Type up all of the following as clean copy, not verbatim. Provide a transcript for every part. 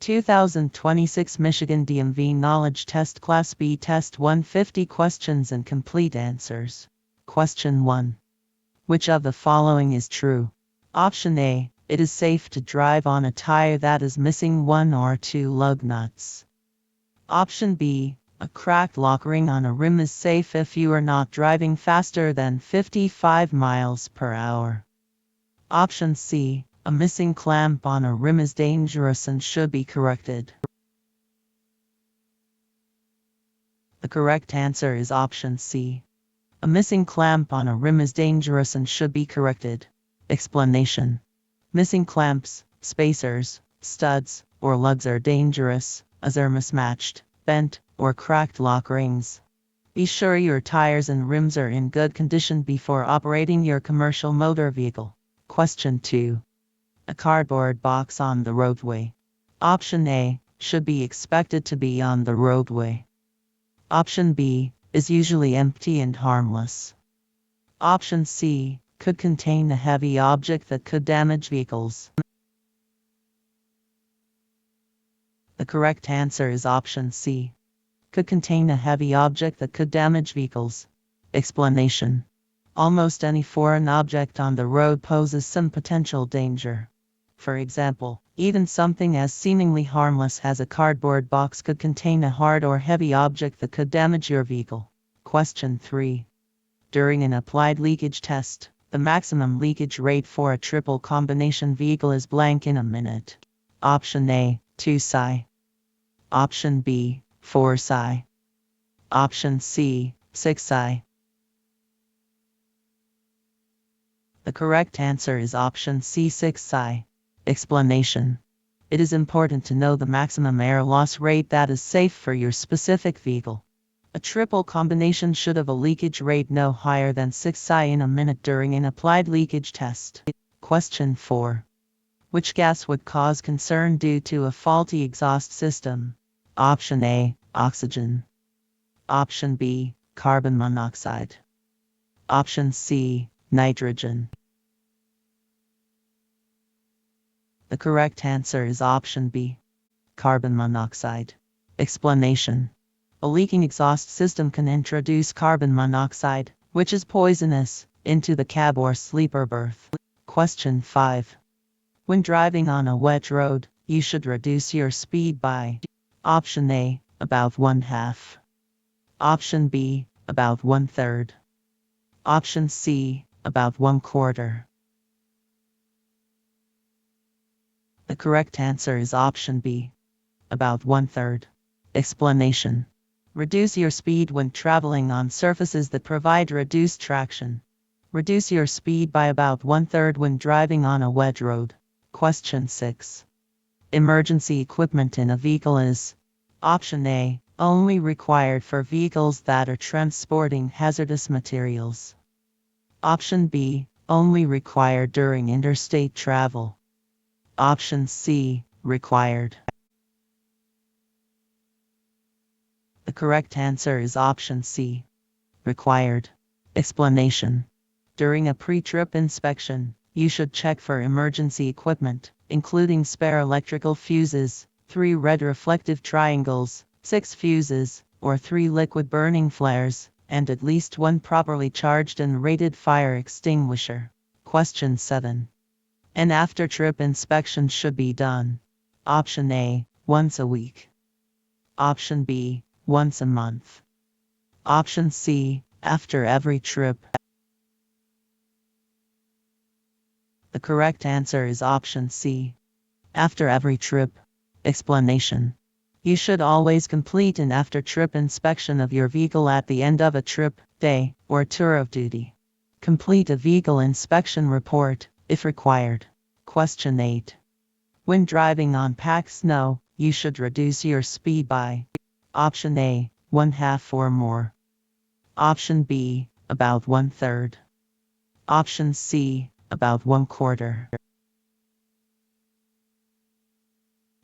2026 Michigan DMV Knowledge Test Class B Test 150 Questions and Complete Answers. Question 1. Which of the following is true? Option A. It is safe to drive on a tire that is missing one or two lug nuts. Option B. A cracked lock ring on a rim is safe if you are not driving faster than 55 miles per hour. Option C. A missing clamp on a rim is dangerous and should be corrected. The correct answer is option C. A missing clamp on a rim is dangerous and should be corrected. Explanation. Missing clamps, spacers, studs, or lugs are dangerous, as they're mismatched, bent, or cracked lock rings. Be sure your tires and rims are in good condition before operating your commercial motor vehicle. Question 2. A cardboard box on the roadway. Option A. Should be expected to be on the roadway. Option B. Is usually empty and harmless. Option C. Could contain a heavy object that could damage vehicles. The correct answer is option C. Could contain a heavy object that could damage vehicles. Explanation. Almost any foreign object on the road poses some potential danger. For example, even something as seemingly harmless as a cardboard box could contain a hard or heavy object that could damage your vehicle. Question 3. During an applied leakage test, the maximum leakage rate for a triple combination vehicle is blank in a minute. Option A, 2 psi. Option B, 4 psi. Option C, 6 psi. The correct answer is option C, 6 psi. Explanation. It is important to know the maximum air loss rate that is safe for your specific vehicle. A triple combination should have a leakage rate no higher than 6 psi in a minute during an applied leakage test. Question 4. Which gas would cause concern due to a faulty exhaust system? Option A, oxygen. Option B, carbon monoxide. Option C, nitrogen. The correct answer is option B, carbon monoxide. Explanation. A leaking exhaust system can introduce carbon monoxide, which is poisonous, into the cab or sleeper berth. Question 5. When driving on a wet road, you should reduce your speed by Option A, about 1/2. Option B, about 1/3. Option C, about 1/4. The correct answer is option B, about 1/3. Explanation. Reduce your speed when traveling on surfaces that provide reduced traction. Reduce your speed by about 1/3 when driving on a wet road. Question 6. Emergency equipment in a vehicle is Option A, only required for vehicles that are transporting hazardous materials. Option B, only required during interstate travel. Option C, required. The correct answer is option C, required. Explanation. During a pre-trip inspection, you should check for emergency equipment, including spare electrical fuses, 3 red reflective triangles, 6 fuses, or 3 liquid burning flares, and at least 1 properly charged and rated fire extinguisher. Question 7. An after-trip inspection should be done. Option A, once a week. Option B, once a month. Option C, after every trip. The correct answer is option C, after every trip. Explanation. You should always complete an after-trip inspection of your vehicle at the end of a trip, day, or tour of duty. Complete a vehicle inspection report, if required. Question 8. When driving on packed snow, you should reduce your speed by Option A, 1/2 or more. Option B, about 1/3. Option C, about 1/4.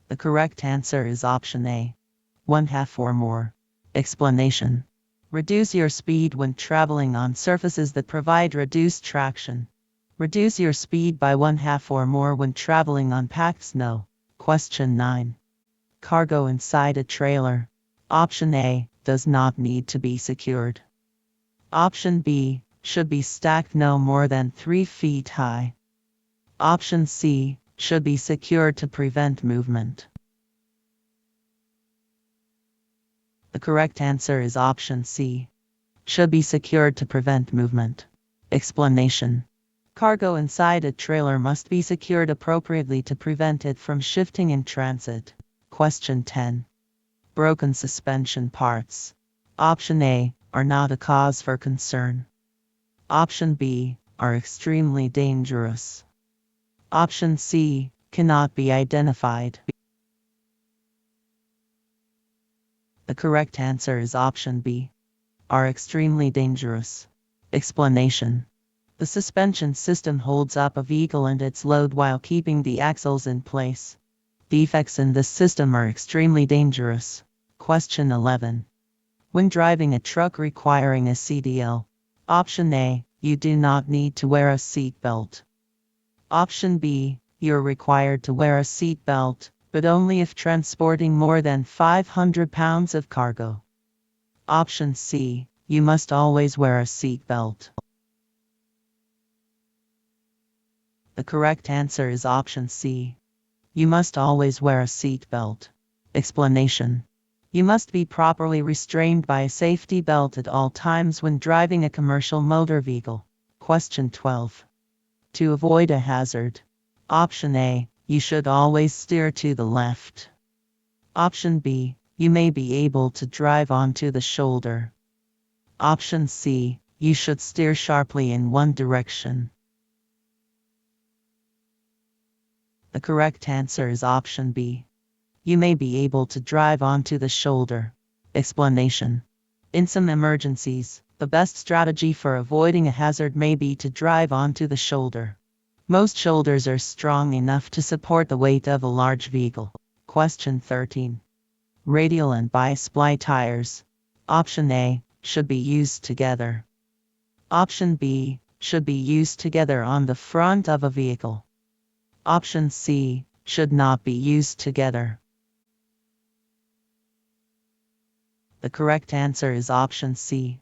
The correct answer is option A, 1/2 or more. Explanation. Reduce your speed when traveling on surfaces that provide reduced traction. Reduce your speed by 1/2 or more when traveling on packed snow. Question 9. cargo inside a trailer? Option A, does not need to be secured. Option B, should be stacked no more than 3 feet high. Option C, should be secured to prevent movement. The correct answer is option C. Should be secured to prevent movement. Explanation. Cargo inside a trailer must be secured appropriately to prevent it from shifting in transit. Question 10. Broken suspension parts. Option A, are not a cause for concern. Option B, are extremely dangerous. Option C, cannot be identified. The correct answer is option B, are extremely dangerous. Explanation. The suspension system holds up a vehicle and its load while keeping the axles in place. Defects in this system are extremely dangerous. Question 11. When driving a truck requiring a CDL. Option A, you do not need to wear a seat belt. Option B, you're required to wear a seat belt, but only if transporting more than 500 pounds of cargo. Option C, you must always wear a seat belt. The correct answer is option C. You must always wear a seat belt. Explanation. You must be properly restrained by a safety belt at all times when driving a commercial motor vehicle. Question 12. To avoid a hazard. Option A, you should always steer to the left. Option B, you may be able to drive onto the shoulder. Option C, you should steer sharply in one direction. The correct answer is option B. You may be able to drive onto the shoulder. Explanation. In some emergencies, the best strategy for avoiding a hazard may be to drive onto the shoulder. Most shoulders are strong enough to support the weight of a large vehicle. Question 13. Radial and bi-spline tires. Option A, should be used together. Option B, should be used together on the front of a vehicle. Option C, should not be used together. The correct answer is option C.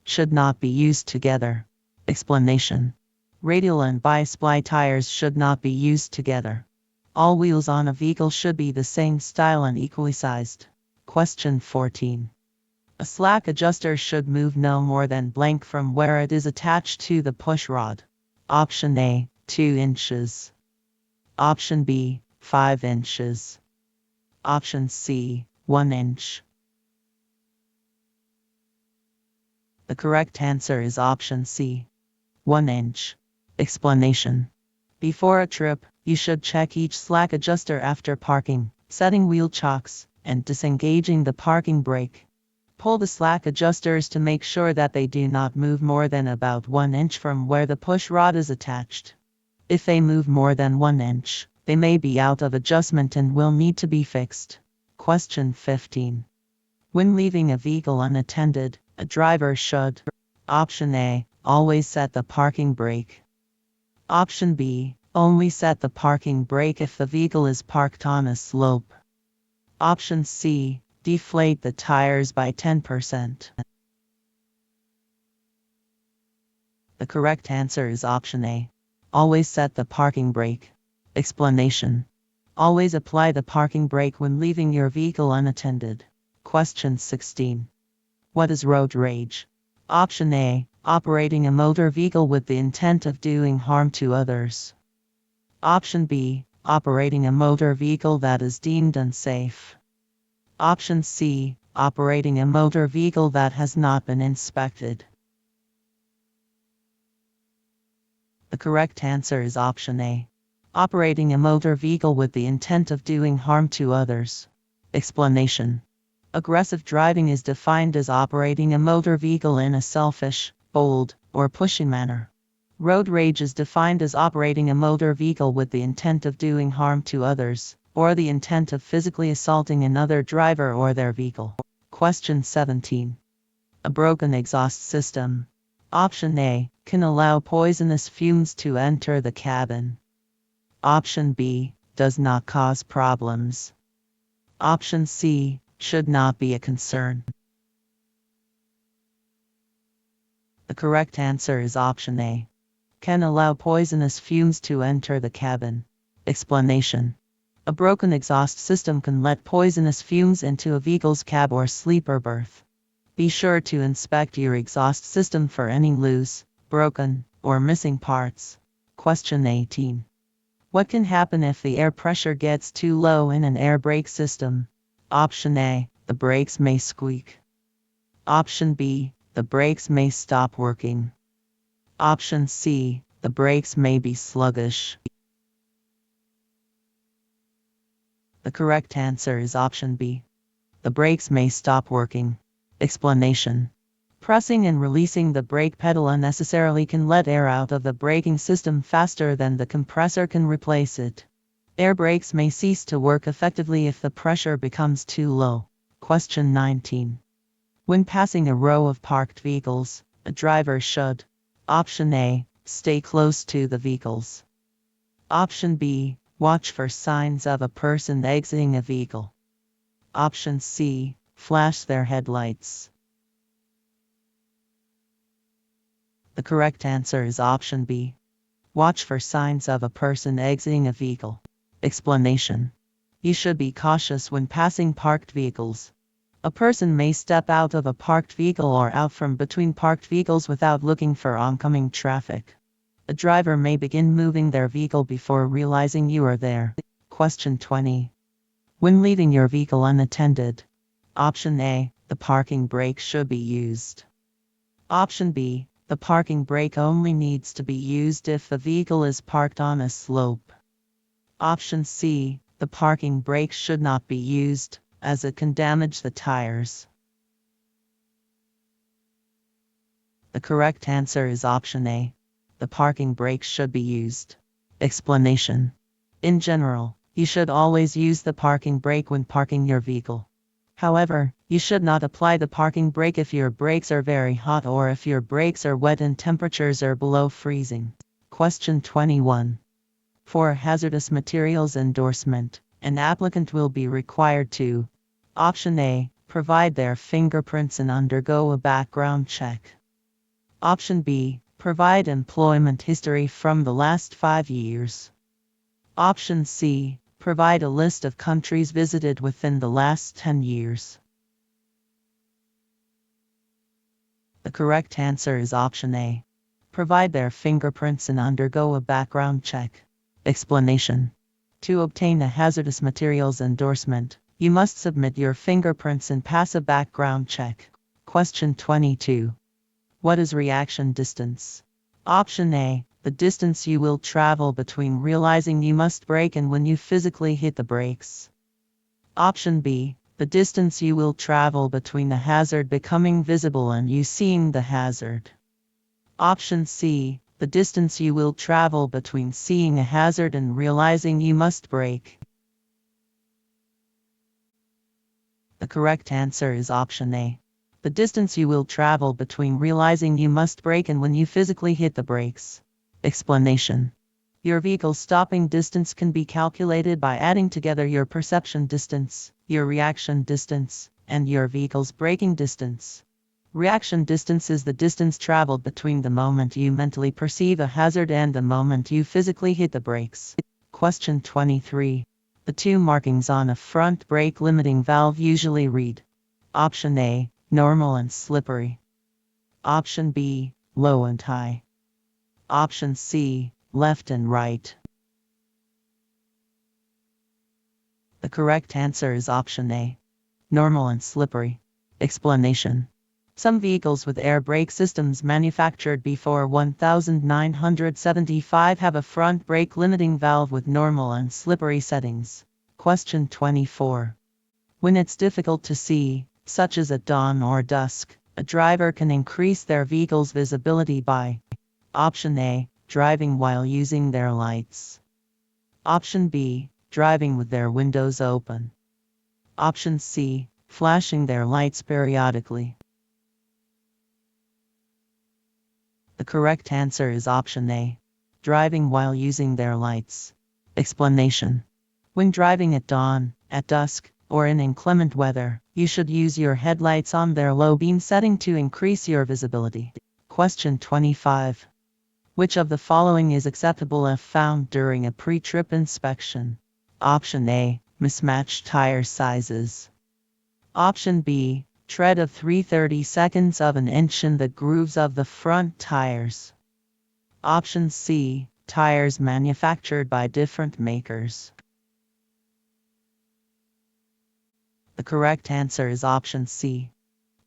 Should not be used together. Explanation. Radial and bi-spline tires should not be used together. All wheels on a vehicle should be the same style and equally sized. Question 14. A slack adjuster should move no more than blank from where it is attached to the push rod. Option A, 2 inches. Option B, 5 inches. Option C, 1 inch. The correct answer is option C, 1 inch. Explanation. Before a trip, you should check each slack adjuster after parking, setting wheel chocks, and disengaging the parking brake. Pull the slack adjusters to make sure that they do not move more than about 1 inch from where the push rod is attached. If they move more than 1 inch, they may be out of adjustment and will need to be fixed. Question 15. When leaving a vehicle unattended, a driver should. Option A, always set the parking brake. Option B, only set the parking brake if the vehicle is parked on a slope. Option C, deflate the tires by 10%. The correct answer is option A. Always set the parking brake. Explanation. Always apply the parking brake when leaving your vehicle unattended. Question 16. What is road rage? Option A, operating a motor vehicle with the intent of doing harm to others. Option B, operating a motor vehicle that is deemed unsafe. Option C, operating a motor vehicle that has not been inspected. The correct answer is option A. Operating a motor vehicle with the intent of doing harm to others. Explanation. Aggressive driving is defined as operating a motor vehicle in a selfish, bold, or pushy manner. Road rage is defined as operating a motor vehicle with the intent of doing harm to others, or the intent of physically assaulting another driver or their vehicle. Question 17. A broken exhaust system. Option A, can allow poisonous fumes to enter the cabin. Option B, does not cause problems. Option C, should not be a concern. The correct answer is option A, can allow poisonous fumes to enter the cabin. Explanation. A broken exhaust system can let poisonous fumes into a vehicle's cab or sleeper berth. Be sure to inspect your exhaust system for any loose, broken, or missing parts. Question 18. What can happen if the air pressure gets too low in an air brake system? Option A, the brakes may squeak. Option B, the brakes may stop working. Option C, the brakes may be sluggish. The correct answer is option B. The brakes may stop working. Explanation. Pressing and releasing the brake pedal unnecessarily can let air out of the braking system faster than the compressor can replace it. Air brakes may cease to work effectively if the pressure becomes too low. Question 19. When passing a row of parked vehicles, a driver should: Option A, stay close to the vehicles. Option B, watch for signs of a person exiting a vehicle. Option C, flash their headlights. The correct answer is option B. Watch for signs of a person exiting a vehicle. Explanation. You should be cautious when passing parked vehicles. A person may step out of a parked vehicle or out from between parked vehicles without looking for oncoming traffic. A driver may begin moving their vehicle before realizing you are there. Question 20. When leaving your vehicle unattended, option A, the parking brake should be used. Option B, the parking brake only needs to be used if the vehicle is parked on a slope. Option C, the parking brake should not be used, as it can damage the tires. The correct answer is option A. The parking brake should be used. Explanation. In general, you should always use the parking brake when parking your vehicle. However, you should not apply the parking brake if your brakes are very hot or if your brakes are wet and temperatures are below freezing. Question 21. For a hazardous materials endorsement, an applicant will be required to: Option A, provide their fingerprints and undergo a background check. Option B, provide employment history from the last 5 years. Option C, provide a list of countries visited within the last 10 years. The correct answer is option A. Provide their fingerprints and undergo a background check. Explanation. To obtain a hazardous materials endorsement, you must submit your fingerprints and pass a background check. Question 22. What is reaction distance? Option A, the distance you will travel between realizing you must brake and when you physically hit the brakes. Option B, the distance you will travel between the hazard becoming visible and you seeing the hazard. Option C, the distance you will travel between seeing a hazard and realizing you must brake. The correct answer is option A. The distance you will travel between realizing you must brake and when you physically hit the brakes. Explanation. Your vehicle's stopping distance can be calculated by adding together your perception distance, your reaction distance, and your vehicle's braking distance. Reaction distance is the distance traveled between the moment you mentally perceive a hazard and the moment you physically hit the brakes. Question 23. The two markings on a front brake limiting valve usually read: Option A, normal and slippery. Option B, low and high. Option C, left and right. The correct answer is option A, normal and slippery. Explanation. Some vehicles with air brake systems manufactured before 1975 have a front brake limiting valve with normal and slippery settings. Question 24. When it's difficult to see, such as at dawn or dusk, a driver can increase their vehicle's visibility by: Option A, driving while using their lights. Option B, driving with their windows open. Option C, flashing their lights periodically. The correct answer is option A, driving while using their lights. Explanation. When driving at dawn, at dusk, or in inclement weather, you should use your headlights on their low beam setting to increase your visibility. Question 25. Which of the following is acceptable if found during a pre-trip inspection? Option A, mismatched tire sizes. Option B, tread of 3/32 of an inch in the grooves of the front tires. Option C, tires manufactured by different makers. The correct answer is option C,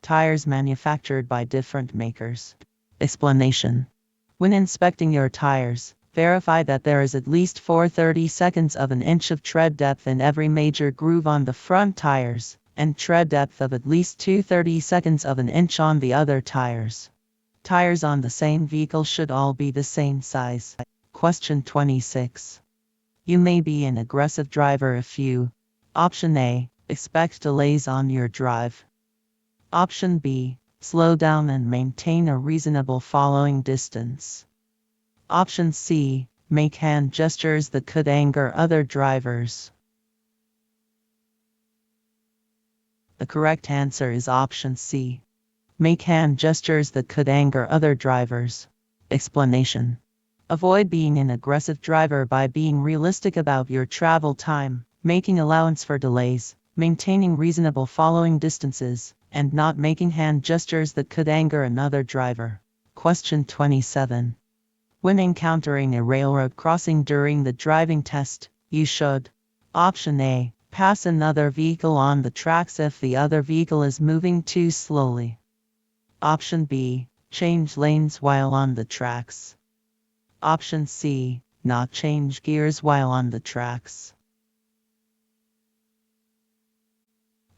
tires manufactured by different makers. Explanation. When inspecting your tires, verify that there is at least 4/32 of an inch of tread depth in every major groove on the front tires, and tread depth of at least 2/32 of an inch on the other tires. Tires on the same vehicle should all be the same size. Question 26. You may be an aggressive driver if you: Option A, expect delays on your drive. Option B, slow down and maintain a reasonable following distance. Option C, make hand gestures that could anger other drivers. The correct answer is option C, make hand gestures that could anger other drivers. Explanation. Avoid being an aggressive driver by being realistic about your travel time, making allowance for delays, maintaining reasonable following distances, and not making hand gestures that could anger another driver. Question 27. When encountering a railroad crossing during the driving test, you should: Option A, pass another vehicle on the tracks if the other vehicle is moving too slowly. Option B, change lanes while on the tracks. Option C, not change gears while on the tracks.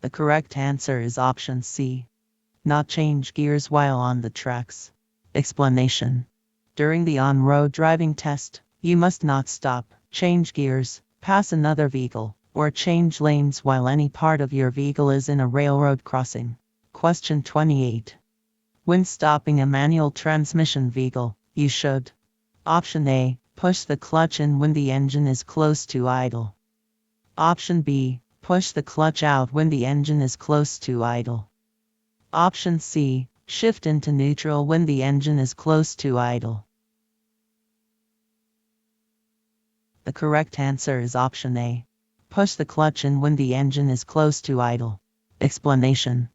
The correct answer is option C, not change gears while on the tracks. Explanation. During the on-road driving test, you must not stop, change gears, pass another vehicle, or change lanes while any part of your vehicle is in a railroad crossing. Question 28. When stopping a manual transmission vehicle, you should: Option A, push the clutch in when the engine is close to idle. Option B, push the clutch out when the engine is close to idle. Option C, shift into neutral when the engine is close to idle. The correct answer is option A, push the clutch in when the engine is close to idle. Explanation.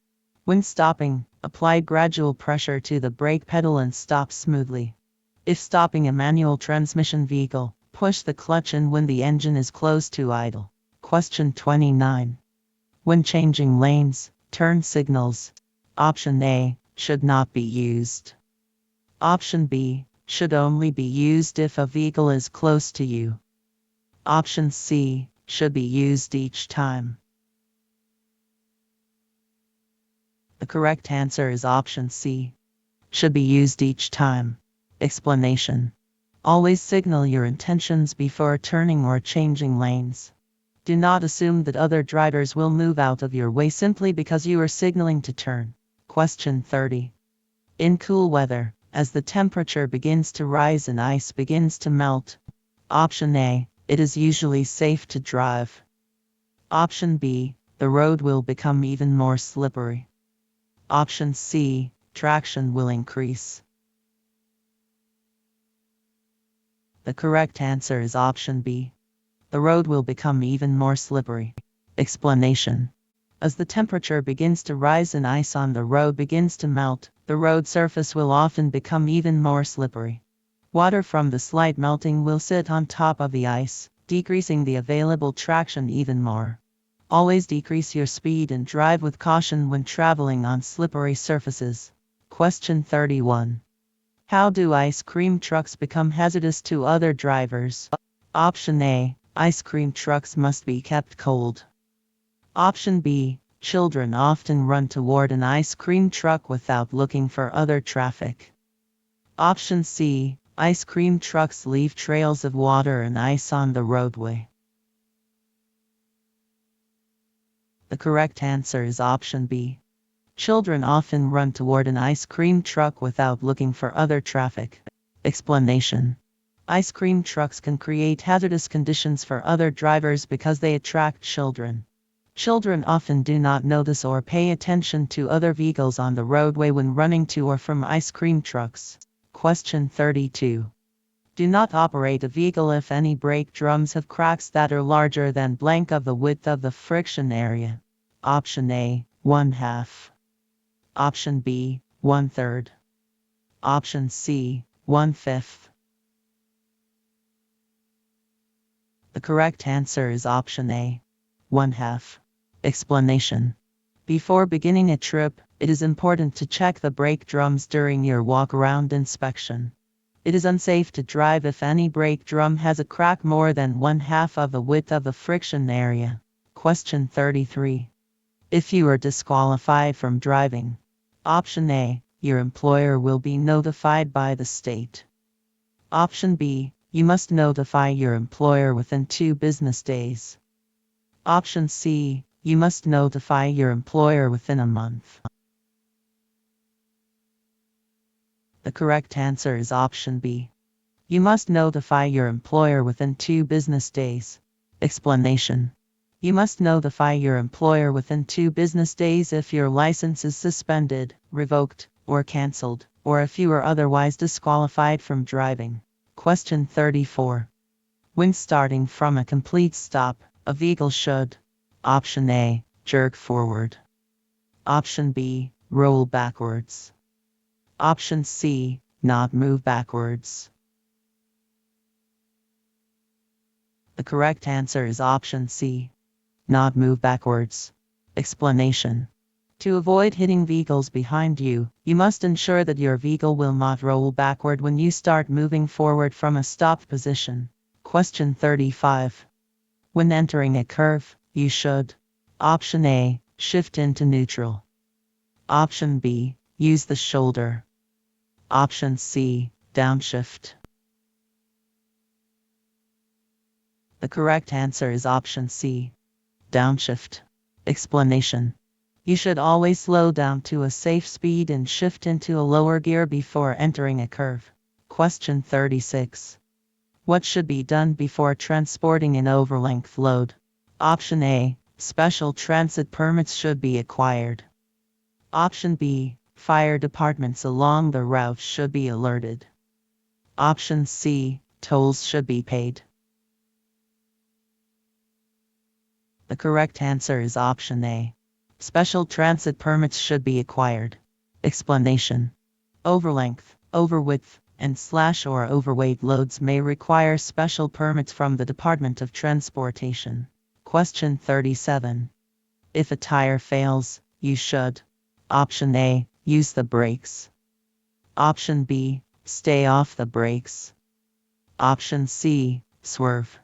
When stopping, apply gradual pressure to the brake pedal and stop smoothly. If stopping a manual transmission vehicle, push the clutch in when the engine is close to idle. Question 29. When changing lanes, turn signals: Option A, should not be used. Option B, should only be used if a vehicle is close to you. Option C, should be used each time. The correct answer is option C, should be used each time. Explanation. Always signal your intentions before turning or changing lanes. Do not assume that other drivers will move out of your way simply because you are signaling to turn. Question 30. In cool weather, as the temperature begins to rise and ice begins to melt: Option A, it is usually safe to drive. Option B, the road will become even more slippery. Option C, traction will increase. The correct answer is option B, the road will become even more slippery. Explanation. As the temperature begins to rise and ice on the road begins to melt, the road surface will often become even more slippery. Water from the slight melting will sit on top of the ice, decreasing the available traction even more. Always decrease your speed and drive with caution when traveling on slippery surfaces. Question 31. How do ice cream trucks become hazardous to other drivers? Option A, ice cream trucks must be kept cold. Option B, children often run toward an ice cream truck without looking for other traffic. Option C, ice cream trucks leave trails of water and ice on the roadway. The correct answer is option B. Children often run toward an ice cream truck without looking for other traffic. Explanation. Ice cream trucks can create hazardous conditions for other drivers because they attract children. Children often do not notice or pay attention to other vehicles on the roadway when running to or from ice cream trucks. Question 32. Do not operate a vehicle if any brake drums have cracks that are larger than blank of the width of the friction area. Option A, 1/2. Option B, 1/3. Option C, 1/5. The correct answer is option A, 1/2. Explanation. Before beginning a trip, it is important to check the brake drums during your walk-around inspection. It is unsafe to drive if any brake drum has a crack more than 1/2 of the width of the friction area. Question 33. If you are disqualified from driving, option A, your employer will be notified by the state. Option B, you must notify your employer within 2 business days. Option C, you must notify your employer within a month. The correct answer is option B. You must notify your employer within 2 business days. Explanation. You must notify your employer within 2 business days if your license is suspended, revoked, or cancelled, or if you are otherwise disqualified from driving. Question 34. When starting from a complete stop, a vehicle should: Option A, jerk forward. Option B, roll backwards. Option C, not move backwards. The correct answer is option C, not move backwards. Explanation. To avoid hitting vehicles behind you, you must ensure that your vehicle will not roll backward when you start moving forward from a stopped position. Question 35. When entering a curve, you should: Option A, shift into neutral. Option B, use the shoulder. Option C, downshift. The correct answer is option C, downshift. Explanation. You should always slow down to a safe speed and shift into a lower gear before entering a curve. Question 36. What should be done before transporting an overlength load? Option A, special transit permits should be acquired. Option B, fire departments along the route should be alerted. Option C, tolls should be paid. The correct answer is option A. Special transit permits should be acquired. Explanation. Overlength, overwidth, and slash or overweight loads may require special permits from the Department of Transportation. Question 37. If a tire fails, you should: Option A, use the brakes. Option B, stay off the brakes. Option C, swerve.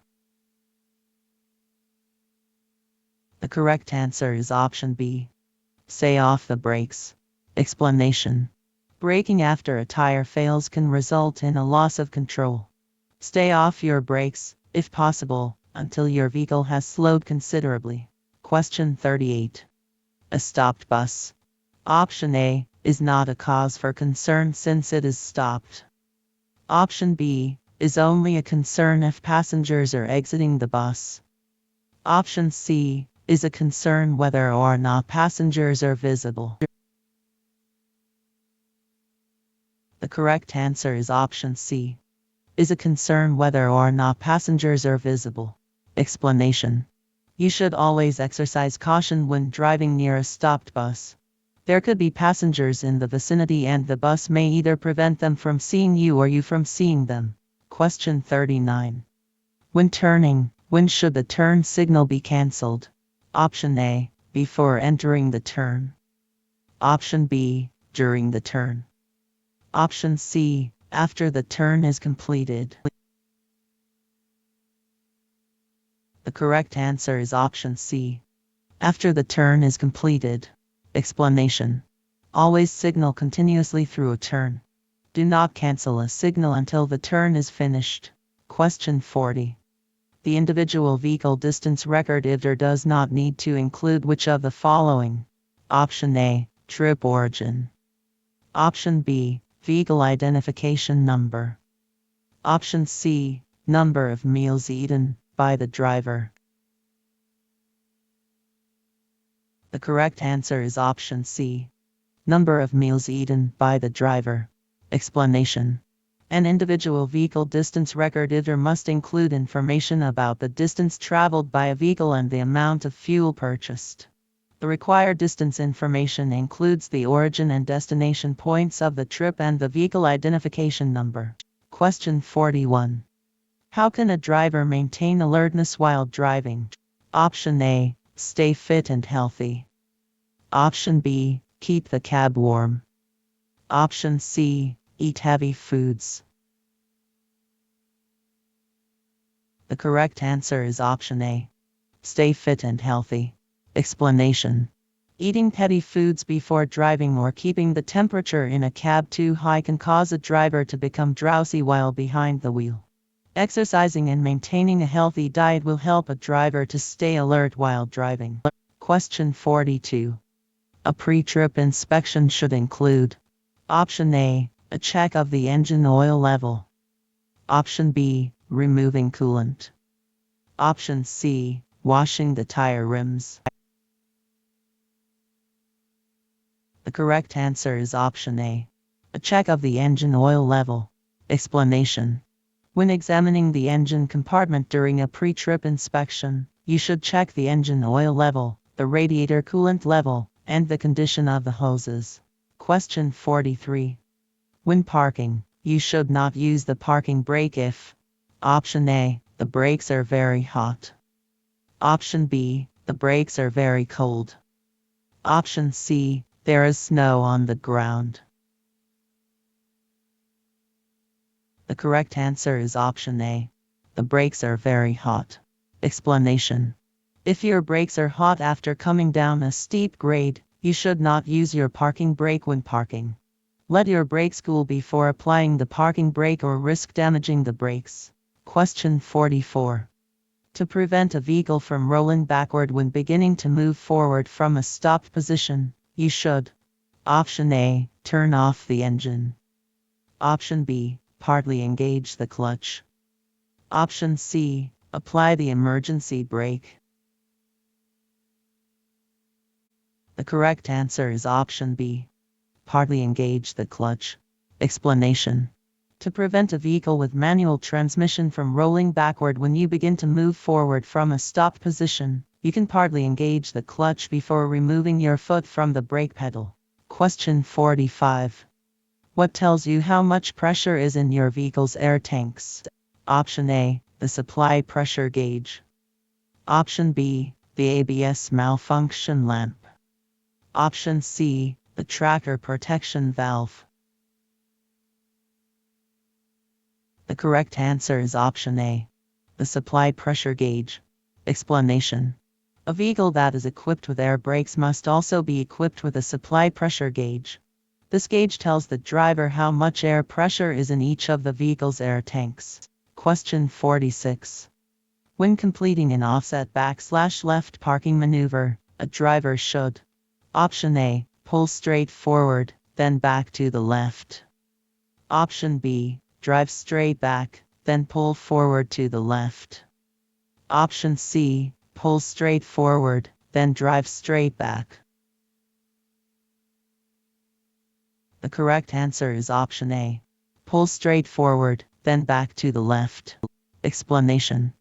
The correct answer is option B, stay off the brakes. Explanation. Braking after a tire fails can result in a loss of control. Stay off your brakes, if possible, until your vehicle has slowed considerably. Question 38. A stopped bus. Option A, is not a cause for concern since it is stopped. Option B, is only a concern if passengers are exiting the bus. Option C, is a concern whether or not passengers are visible. The correct answer is option C, is a concern whether or not passengers are visible. Explanation. You should always exercise caution when driving near a stopped bus. There could be passengers in the vicinity and the bus may either prevent them from seeing you or you from seeing them. Question 39. When turning, when should the turn signal be cancelled? Option A, before entering the turn. Option B, during the turn. Option C, after the turn is completed. The correct answer is option C, after the turn is completed. Explanation. Always signal continuously through a turn. Do not cancel a signal until the turn is finished. Question 40. The individual vehicle distance record either does not need to include which of the following? Option A, trip origin. Option B, vehicle identification number. Option C, number of meals eaten by the driver. The correct answer is option C. Number of meals eaten by the driver. Explanation. An individual vehicle distance record either must include information about the distance traveled by a vehicle and the amount of fuel purchased. The required distance information includes the origin and destination points of the trip and the vehicle identification number. Question 41. How can a driver maintain alertness while driving? Option A. Stay fit and healthy. Option B. Keep the cab warm. Option C. Eat heavy foods. The correct answer is option A. Stay fit and healthy. Explanation. Eating heavy foods before driving or keeping the temperature in a cab too high can cause a driver to become drowsy while behind the wheel. Exercising and maintaining a healthy diet will help a driver to stay alert while driving. Question 42. A pre-trip inspection should include option A. A check of the engine oil level. Option B. Removing coolant. Option C. Washing the tire rims. The correct answer is option A. A check of the engine oil level. Explanation. When examining the engine compartment during a pre-trip inspection, you should check the engine oil level, the radiator coolant level, and the condition of the hoses. Question 43. When parking, you should not use the parking brake if option A. The brakes are very hot. Option B. The brakes are very cold. Option C. There is snow on the ground. The correct answer is option A. The brakes are very hot. Explanation. If your brakes are hot after coming down a steep grade, you should not use your parking brake when parking. Let your brakes cool before applying the parking brake or risk damaging the brakes. Question 44. To prevent a vehicle from rolling backward when beginning to move forward from a stopped position, you should option A. Turn off the engine. Option B. Partly engage the clutch. Option C. Apply the emergency brake. The correct answer is option B. Partly engage the clutch. Explanation. To prevent a vehicle with manual transmission from rolling backward when you begin to move forward from a stopped position, you can partly engage the clutch before removing your foot from the brake pedal. Question 45. What tells you how much pressure is in your vehicle's air tanks? Option A. The supply pressure gauge. Option B. The ABS malfunction lamp. Option C. The tracker protection valve. The correct answer is option A. The supply pressure gauge. Explanation. A vehicle that is equipped with air brakes must also be equipped with a supply pressure gauge. This gauge tells the driver how much air pressure is in each of the vehicle's air tanks. Question 46. When completing an offset back/left parking maneuver, a driver should option A. Pull straight forward, then back to the left. Option B. Drive straight back, then pull forward to the left. Option C. Pull straight forward, then drive straight back. The correct answer is option A. Pull straight forward, then back to the left. Explanation.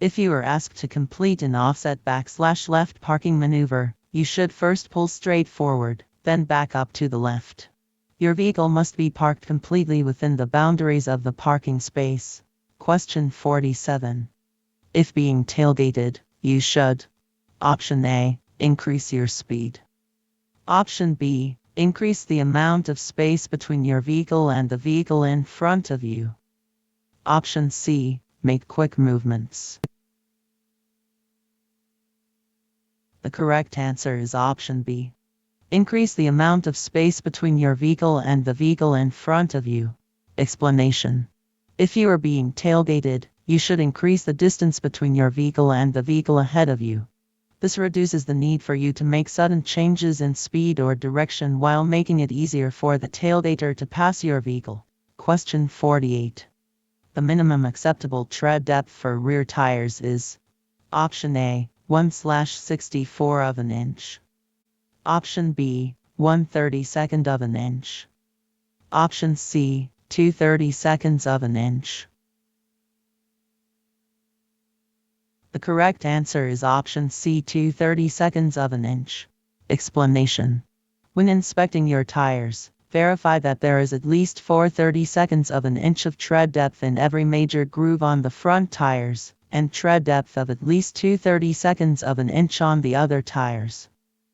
If you are asked to complete an offset back/left parking maneuver, you should first pull straight forward, then back up to the left. Your vehicle must be parked completely within the boundaries of the parking space. Question 47. If being tailgated, you should option A. Increase your speed. Option B. Increase the amount of space between your vehicle and the vehicle in front of you. Option C. Make quick movements. The correct answer is option B. Increase the amount of space between your vehicle and the vehicle in front of you. Explanation. If you are being tailgated, you should increase the distance between your vehicle and the vehicle ahead of you. This reduces the need for you to make sudden changes in speed or direction while making it easier for the tailgater to pass your vehicle. Question 48. The minimum acceptable tread depth for rear tires is option A. 1/64 of an inch. Option B, 1/32 of an inch. Option C, 2/32 of an inch. The correct answer is option C, 2/32 of an inch. Explanation. When inspecting your tires, verify that there is at least 4/32 of an inch of tread depth in every major groove on the front tires, and tread depth of at least 2/32 of an inch on the other tires.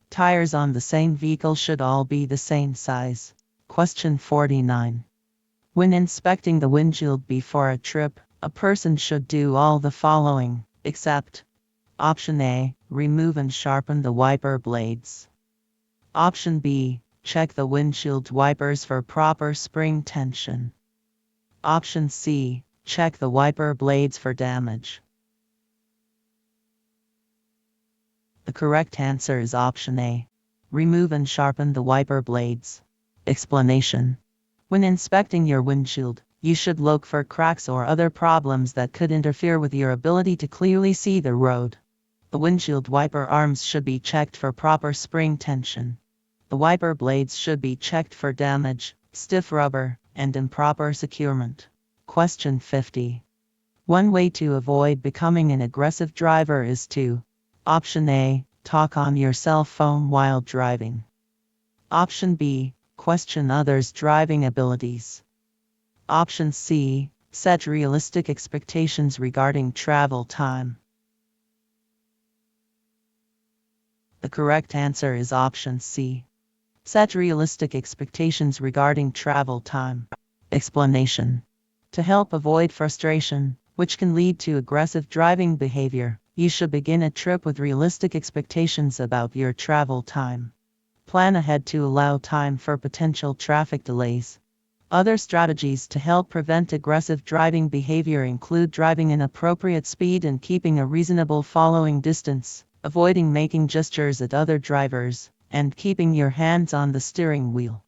Tires on the same vehicle should all be the same size. Question 49. When inspecting the windshield before a trip, a person should do all the following, except Option A, remove and sharpen the wiper blades. Option B, check the windshield wipers for proper spring tension. Option C, check the wiper blades for damage. The correct answer is option A. Remove and sharpen the wiper blades. Explanation. When inspecting your windshield, you should look for cracks or other problems that could interfere with your ability to clearly see the road. The windshield wiper arms should be checked for proper spring tension. The wiper blades should be checked for damage, stiff rubber, and improper securement. Question 50. One way to avoid becoming an aggressive driver is to Option A, talk on your cell phone while driving. Option B, question others' driving abilities. Option C, set realistic expectations regarding travel time. The correct answer is option C. Set realistic expectations regarding travel time. Explanation. To help avoid frustration, which can lead to aggressive driving behavior, you should begin a trip with realistic expectations about your travel time. Plan ahead to allow time for potential traffic delays. Other strategies to help prevent aggressive driving behavior include driving an appropriate speed and keeping a reasonable following distance, avoiding making gestures at other drivers, and keeping your hands on the steering wheel.